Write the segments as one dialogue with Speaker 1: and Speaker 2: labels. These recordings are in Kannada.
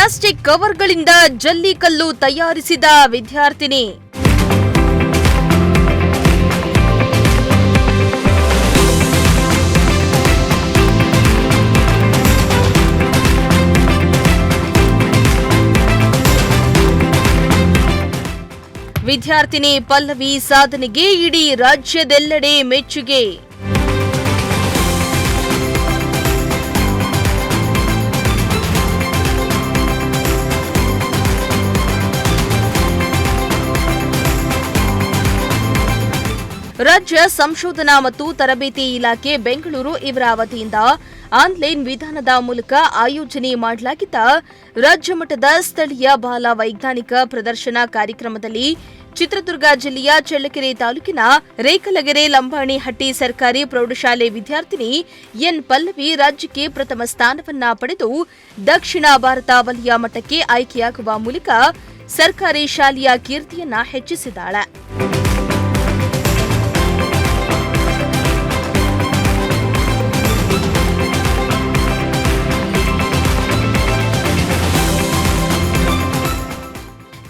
Speaker 1: ಪ್ಲಾಸ್ಟಿಕ್ ಕವರ್ಗಳಿಂದ ಜಲ್ಲಿಕಲ್ಲು ತಯಾರಿಸಿದ ವಿದ್ಯಾರ್ಥಿನಿ. ವಿದ್ಯಾರ್ಥಿನಿ ಪಲ್ಲವಿ ಸಾಧನೆಗೆ ಇಡೀ ರಾಜ್ಯದೆಲ್ಲೆಡೆ ಮೆಚ್ಚುಗೆ. ರಾಜ್ಯ ಸಂಶೋಧನಾ ಮತ್ತು ತರಬೇತಿ ಇಲಾಖೆ ಬೆಂಗಳೂರು ಇವರ ವತಿಯಿಂದ ಆನ್ಲೈನ್ ವಿಧಾನದ ಮೂಲಕ ಆಯೋಜನೆ ಮಾಡಲಾಗಿದ್ದ ರಾಜ್ಯ ಮಟ್ಟದ ಸ್ಥಳೀಯ ಬಾಲ ವೈಜ್ಞಾನಿಕ ಪ್ರದರ್ಶನ ಕಾರ್ಯಕ್ರಮದಲ್ಲಿ ಚಿತ್ರದುರ್ಗ ಜಿಲ್ಲೆಯ ಚಳ್ಳಕೆರೆ ತಾಲೂಕಿನ ರೇಖಲಗೆರೆ ಲಂಬಾಣಿಹಟ್ಟಿ ಸರ್ಕಾರಿ ಪ್ರೌಢಶಾಲೆ ವಿದ್ಯಾರ್ಥಿನಿ ಎನ್ ಪಲ್ಲವಿ ರಾಜ್ಯಕ್ಕೆ ಪ್ರಥಮ ಸ್ಥಾನವನ್ನ ಪಡೆದು ದಕ್ಷಿಣ ಭಾರತ ವಲಯ ಮಟ್ಟಕ್ಕೆ ಆಯ್ಕೆಯಾಗುವ ಮೂಲಕ ಸರ್ಕಾರಿ ಶಾಲೆಯ ಕೀರ್ತಿಯನ್ನ ಹೆಚ್ಚಿಸಿದ್ದಾಳೆ.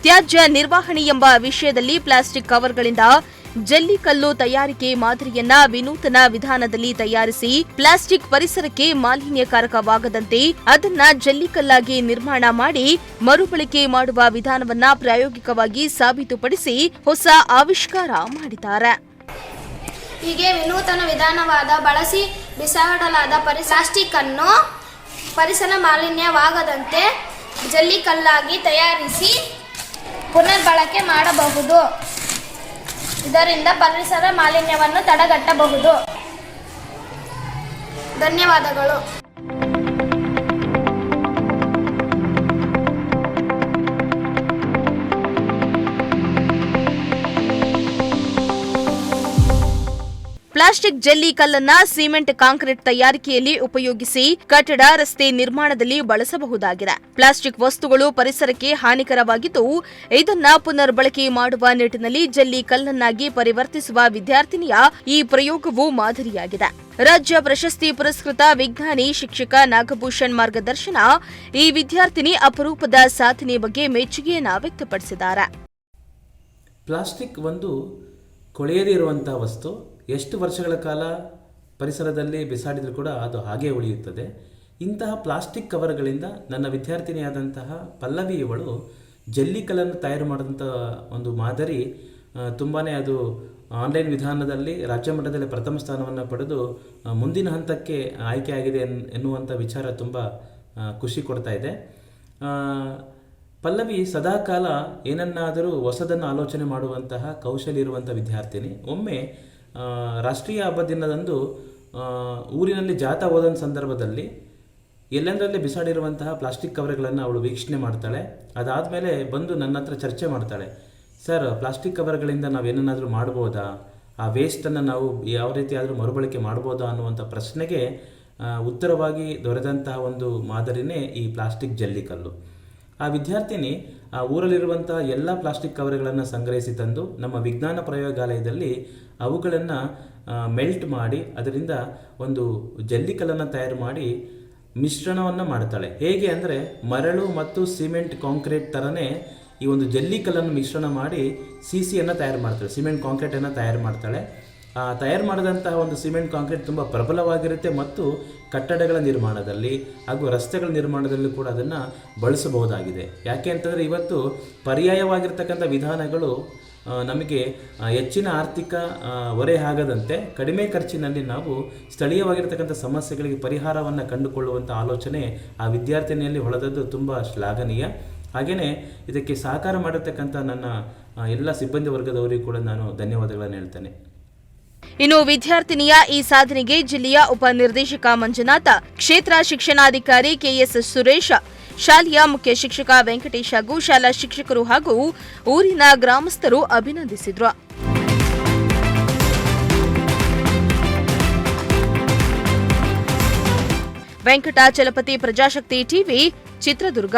Speaker 1: ತ್ಯಾಜ್ಯ ನಿರ್ವಹಣೆ ಎಂಬ ವಿಷಯದಲ್ಲಿ ಪ್ಲಾಸ್ಟಿಕ್ ಕವರ್ಗಳಿಂದ ಜಲ್ಲಿಕಲ್ಲು ತಯಾರಿಕೆ ಮಾದರಿಯನ್ನ ವಿನೂತನ ವಿಧಾನದಲ್ಲಿ ತಯಾರಿಸಿ ಪ್ಲಾಸ್ಟಿಕ್ ಪರಿಸರಕ್ಕೆ ಮಾಲಿನ್ಯಕಾರಕವಾಗದಂತೆ ಅದನ್ನ ಜಲ್ಲಿಕಲ್ಲಾಗಿ ನಿರ್ಮಾಣ ಮಾಡಿ ಮರುಬಳಕೆ ಮಾಡುವ ವಿಧಾನವನ್ನ ಪ್ರಾಯೋಗಿಕವಾಗಿ ಸಾಬೀತುಪಡಿಸಿ ಹೊಸ ಆವಿಷ್ಕಾರ ಮಾಡಿದ್ದಾರೆ.
Speaker 2: ಹೀಗೆ ವಿನೂತನ ವಿಧಾನವಾದ ಬಳಸಿ ಬಿಸಾಡಲಾದ ಪ್ಲಾಸ್ಟಿಕ್ ಅನ್ನು ಪರಿಸರ ಮಾಲಿನ್ಯವಾಗದಂತೆ ಜಲ್ಲಿಕಲ್ಲಾಗಿ ತಯಾರಿಸಿ ಪುನರ್ಬಳಕೆ ಮಾಡಬಹುದು. ಇದರಿಂದ ಪರಿಸರ ಮಾಲಿನ್ಯವನ್ನು ತಡೆಗಟ್ಟಬಹುದು. ಧನ್ಯವಾದಗಳು.
Speaker 1: ಪ್ಲಾಸ್ಟಿಕ್ ಜಲ್ಲಿ ಕಲ್ಲನ್ನ ಸಿಮೆಂಟ್ ಕಾಂಕ್ರೀಟ್ ತಯಾರಿಕೆಯಲ್ಲಿ ಉಪಯೋಗಿಸಿ ಕಟ್ಟಡ ರಸ್ತೆ ನಿರ್ಮಾಣದಲ್ಲಿ ಬಳಸಬಹುದಾಗಿದೆ. ಪ್ಲಾಸ್ಟಿಕ್ ವಸ್ತುಗಳು ಪರಿಸರಕ್ಕೆ ಹಾನಿಕರವಾಗಿದ್ದು ಇದನ್ನ ಪುನರ್ಬಳಕೆ ಮಾಡುವ ನಿಟ್ಟಿನಲ್ಲಿ ಜಲ್ಲಿ ಕಲ್ಲನ್ನಾಗಿ ಪರಿವರ್ತಿಸುವ ವಿದ್ಯಾರ್ಥಿನಿಯ ಈ ಪ್ರಯೋಗವು ಮಾದರಿಯಾಗಿದೆ. ರಾಜ್ಯ ಪ್ರಶಸ್ತಿ ಪುರಸ್ಕೃತ ವಿಜ್ಞಾನಿ ಶಿಕ್ಷಕ ನಾಗಭೂಷಣ್ ಮಾರ್ಗದರ್ಶನ ಈ ವಿದ್ಯಾರ್ಥಿನಿ ಅಪರೂಪದ ಸಾಧನೆ ಬಗ್ಗೆ ಮೆಚ್ಚುಗೆಯನ್ನ ವ್ಯಕ್ತಪಡಿಸಿದ್ದಾರೆ.
Speaker 3: ಪ್ಲಾಸ್ಟಿಕ್ ಒಂದು ಕೊಳೆಯದೇ ಇರುವಂತಹ ವಸ್ತು. ಎಷ್ಟು ವರ್ಷಗಳ ಕಾಲ ಪರಿಸರದಲ್ಲಿ ಬಿಸಾಡಿದರೂ ಕೂಡ ಅದು ಹಾಗೇ ಉಳಿಯುತ್ತದೆ. ಇಂತಹ ಪ್ಲಾಸ್ಟಿಕ್ ಕವರ್ಗಳಿಂದ ನನ್ನ ವಿದ್ಯಾರ್ಥಿನಿಯಾದಂತಹ ಪಲ್ಲವಿ ಇವಳು ಜಲ್ಲಿಕಲ್ಲನ್ನು ತಯಾರು ಮಾಡಿದಂಥ ಒಂದು ಮಾದರಿ ತುಂಬಾ ಅದು ಆನ್ಲೈನ್ ವಿಧಾನದಲ್ಲಿ ರಾಜ್ಯ ಮಟ್ಟದಲ್ಲಿ ಪ್ರಥಮ ಸ್ಥಾನವನ್ನು ಪಡೆದು ಮುಂದಿನ ಹಂತಕ್ಕೆ ಆಯ್ಕೆಯಾಗಿದೆ ಎನ್ನುವಂಥ ವಿಚಾರ ತುಂಬ ಖುಷಿ ಕೊಡ್ತಾ ಇದೆ. ಪಲ್ಲವಿ ಸದಾಕಾಲ ಏನನ್ನಾದರೂ ಹೊಸದನ್ನು ಆಲೋಚನೆ ಮಾಡುವಂತಹ ಕೌಶಲ್ಯ ಇರುವಂಥ ವಿದ್ಯಾರ್ಥಿನಿ. ಒಮ್ಮೆ ರಾಷ್ಟ್ರೀಯ ಹಬ್ಬ ದಿನದಂದು ಊರಿನಲ್ಲಿ ಜಾಥಾ ಹೋದ ಸಂದರ್ಭದಲ್ಲಿ ಎಲ್ಲೆಂದರಲ್ಲಿ ಬಿಸಾಡಿರುವಂತಹ ಪ್ಲಾಸ್ಟಿಕ್ ಕವರ್ಗಳನ್ನು ಅವಳು ವೀಕ್ಷಣೆ ಮಾಡ್ತಾಳೆ. ಅದಾದಮೇಲೆ ಬಂದು ನನ್ನ ಹತ್ರ ಚರ್ಚೆ ಮಾಡ್ತಾಳೆ. ಸರ್, ಪ್ಲಾಸ್ಟಿಕ್ ಕವರ್ಗಳಿಂದ ನಾವೇನಾದರೂ ಮಾಡ್ಬೋದಾ, ಆ ವೇಸ್ಟನ್ನು ನಾವು ಯಾವ ರೀತಿ ಆದರೂ ಮರುಬಳಕೆ ಮಾಡ್ಬೋದಾ ಅನ್ನುವಂಥ ಪ್ರಶ್ನೆಗೆ ಉತ್ತರವಾಗಿ ದೊರೆತಂತಹ ಒಂದು ಮಾದರಿನೇ ಈ ಪ್ಲಾಸ್ಟಿಕ್ ಜಲ್ಲಿಕಲ್ಲು. ಆ ವಿದ್ಯಾರ್ಥಿನಿ ಆ ಊರಲ್ಲಿರುವಂತಹ ಎಲ್ಲ ಪ್ಲಾಸ್ಟಿಕ್ ಕವರ್ಗಳನ್ನು ಸಂಗ್ರಹಿಸಿ ತಂದು ನಮ್ಮ ವಿಜ್ಞಾನ ಪ್ರಯೋಗಾಲಯದಲ್ಲಿ ಅವುಗಳನ್ನು ಮೆಲ್ಟ್ ಮಾಡಿ ಅದರಿಂದ ಒಂದು ಜಲ್ಲಿಕಲ್ಲನ್ನು ತಯಾರು ಮಾಡಿ ಮಿಶ್ರಣವನ್ನು ಮಾಡ್ತಾಳೆ. ಹೇಗೆ ಅಂದರೆ ಮರಳು ಮತ್ತು ಸಿಮೆಂಟ್ ಕಾಂಕ್ರೀಟ್ ಥರನೇ ಈ ಒಂದು ಜಲ್ಲಿಕಲ್ಲನ್ನು ಮಿಶ್ರಣ ಮಾಡಿ ಸಿಸಿಯನ್ನು ತಯಾರು ಮಾಡ್ತಾಳೆ, ಸಿಮೆಂಟ್ ಕಾಂಕ್ರೀಟನ್ನು ತಯಾರು ಮಾಡ್ತಾಳೆ. ತಯಾರು ಮಾಡಿದಂತಹ ಒಂದು ಸಿಮೆಂಟ್ ಕಾಂಕ್ರೀಟ್ ತುಂಬ ಪ್ರಬಲವಾಗಿರುತ್ತೆ ಮತ್ತು ಕಟ್ಟಡಗಳ ನಿರ್ಮಾಣದಲ್ಲಿ ಹಾಗೂ ರಸ್ತೆಗಳ ನಿರ್ಮಾಣದಲ್ಲೂ ಕೂಡ ಅದನ್ನು ಬಳಸಬಹುದಾಗಿದೆ. ಯಾಕೆ ಅಂತಂದರೆ ಇವತ್ತು ಪರ್ಯಾಯವಾಗಿರ್ತಕ್ಕಂಥ ವಿಧಾನಗಳು ನಮಗೆ ಹೆಚ್ಚಿನ ಆರ್ಥಿಕ ಹೊರೆ ಆಗದಂತೆ ಕಡಿಮೆ ಖರ್ಚಿನಲ್ಲಿ ನಾವು ಸ್ಥಳೀಯವಾಗಿರ್ತಕ್ಕಂಥ ಸಮಸ್ಯೆಗಳಿಗೆ ಪರಿಹಾರವನ್ನು ಕಂಡುಕೊಳ್ಳುವಂಥ ಆಲೋಚನೆ ಆ ವಿದ್ಯಾರ್ಥಿನಿಯಲ್ಲಿ ಹೊಳೆದದ್ದು ತುಂಬ ಶ್ಲಾಘನೀಯ. ಹಾಗೆಯೇ ಇದಕ್ಕೆ ಸಹಕಾರ ಮಾಡಿರ್ತಕ್ಕಂಥ ನನ್ನ ಎಲ್ಲ ಸಿಬ್ಬಂದಿ ವರ್ಗದವರಿಗೂ ಕೂಡ ನಾನು ಧನ್ಯವಾದಗಳನ್ನು ಹೇಳ್ತೇನೆ.
Speaker 1: ಇನ್ನು ವಿದ್ಯಾರ್ಥಿನಿಯ ಈ ಸಾಧನೆಗೆ ಜಿಲ್ಲೆಯ ಉಪನಿರ್ದೇಶಕ ಮಂಜುನಾಥ, ಕ್ಷೇತ್ರ ಶಿಕ್ಷಣಾಧಿಕಾರಿ ಕೆಎಸ್ ಸುರೇಶ್, ಶಾಲೆಯ ಮುಖ್ಯ ಶಿಕ್ಷಕ ವೆಂಕಟೇಶ್ ಹಾಗೂ ಶಾಲಾ ಶಿಕ್ಷಕರು ಹಾಗೂ ಊರಿನ ಗ್ರಾಮಸ್ಥರು ಅಭಿನಂದಿಸಿದರು. ವೆಂಕಟಾಚಲಪತಿ, ಪ್ರಜಾಶಕ್ತಿ ಟಿವಿ, ಚಿತ್ರದುರ್ಗ.